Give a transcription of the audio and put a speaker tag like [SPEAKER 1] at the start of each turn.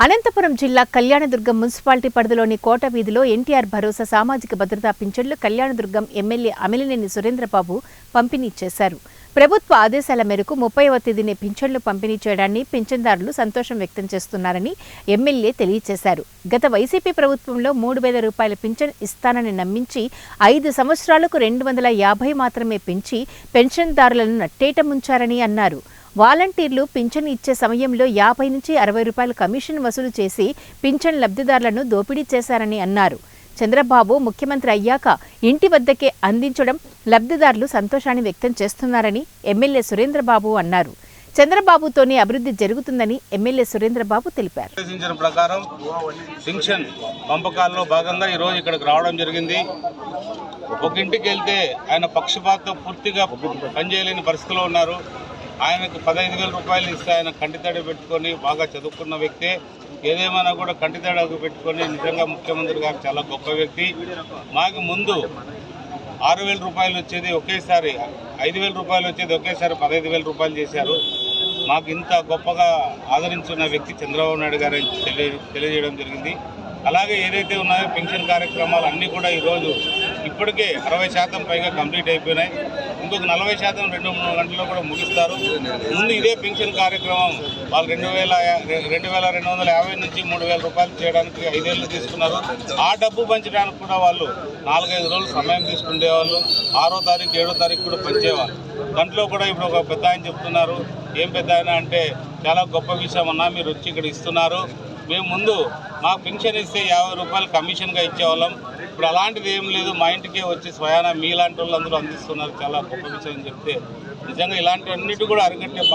[SPEAKER 1] అనంతపురం జిల్లా కళ్యాణదుర్గం మున్సిపాలిటీ పరిధిలోని కోట వీధిలో ఎన్టీఆర్ భరోసా సామాజిక భద్రతా పింఛన్లు కళ్యాణదుర్గం ఎమ్మెల్యే అమిలినేని సురేంద్రబాబు పంపిణీ చేశారు. ప్రభుత్వ ఆదేశాల మేరకు 30వ తేదీనే పింఛన్లు పంపిణీ చేయడాన్ని పింఛన్దారులు సంతోషం వ్యక్తం చేస్తున్నారని ఎమ్మెల్యే తెలియజేశారు. గత వైసీపీ ప్రభుత్వంలో 3,000 రూపాయల పింఛన్ ఇస్తానని నమ్మించి 5 సంవత్సరాలకు 250 మాత్రమే పెంచి పెన్షన్దారులను నట్టేట ముంచారని అన్నారు. వాలంటీర్లు పింఛన్ ఇచ్చే సమయంలో 50 నుంచి 60 రూపాయల కమిషన్ వసూలు చేసి పింఛన్ లబ్ధిదారులను దోపిడీ చేశారని అన్నారు. చంద్రబాబు ముఖ్యమంత్రి అయ్యాక ఇంటి వద్దకే అందించడం లబ్ధిదారులు సంతోషాన్ని వ్యక్తం చేస్తున్నారని ఎమ్మెల్యే సురేంద్రబాబు అన్నారు. చంద్రబాబుతోనే అభివృద్ధి జరుగుతుందని ఎమ్మెల్యే సురేంద్రబాబు తెలిపారు.
[SPEAKER 2] ప్రకారం పింఛన్ పంపకాల్లో భాగంగా ఈరోజు ఇక్కడికి రావడం జరిగింది. ఒక ఇంటికి వెళ్తే ఆయన పక్షపాతం పూర్తిగా పనిచేయలేని పరిస్థితిలో ఉన్నారు. ఆయనకు 15,000 రూపాయలు ఇస్తే ఆయన కంటితడి పెట్టుకొని బాగా చదువుకున్న వ్యక్తే. ఏదేమైనా కూడా కంటితడి పెట్టుకొని నిజంగా ముఖ్యమంత్రి గారు చాలా గొప్ప వ్యక్తి. మాకు ముందు 6,000 రూపాయలు వచ్చేది ఒకేసారి 5,000 రూపాయలు వచ్చేది ఒకేసారి 15,000 రూపాయలు చేశారు. మాకు ఇంత గొప్పగా ఆదరించిన వ్యక్తి చంద్రబాబు నాయుడు గారు తెలియజేయడం జరిగింది. అలాగే ఏదైతే ఉన్నాయో పెన్షన్ కార్యక్రమాలు అన్నీ కూడా ఈరోజు ఇప్పటికే 60% పైగా కంప్లీట్ అయిపోయినాయి. ఇంకొక 40% 2-3 గంటల్లో కూడా ముగిస్తారు. ముందు ఇదే పెన్షన్ కార్యక్రమం వాళ్ళు 2,250 నుంచి 3,000 రూపాయలు చేయడానికి 5 ఏళ్ళు తీసుకున్నారు. ఆ డబ్బు పంచడానికి కూడా వాళ్ళు 4-5 రోజులు సమయం తీసుకునేవాళ్ళు. 6వ తారీఖు 7వ తారీఖు కూడా పంచేవాళ్ళు. దాంట్లో కూడా ఇప్పుడు ఒక పెద్ద ఆయన చెప్తున్నారు, ఏం పెద్ద ఆయన అంటే చాలా గొప్ప విషయం అన్నా, మీరు వచ్చి ఇక్కడ ఇస్తున్నారు. మేము ముందు మాకు పెన్షన్ ఇస్తే 50 రూపాయలు కమిషన్గా ఇచ్చేవాళ్ళం. ఇప్పుడు అలాంటిది ఏం లేదు, మా ఇంటికే వచ్చి స్వయాన మీలాంటి వాళ్ళు అందరూ అందిస్తున్నారు. చాలా గొప్ప విషయం అని చెప్తే నిజంగా ఇలాంటివన్నిటి కూడా అరికట్టే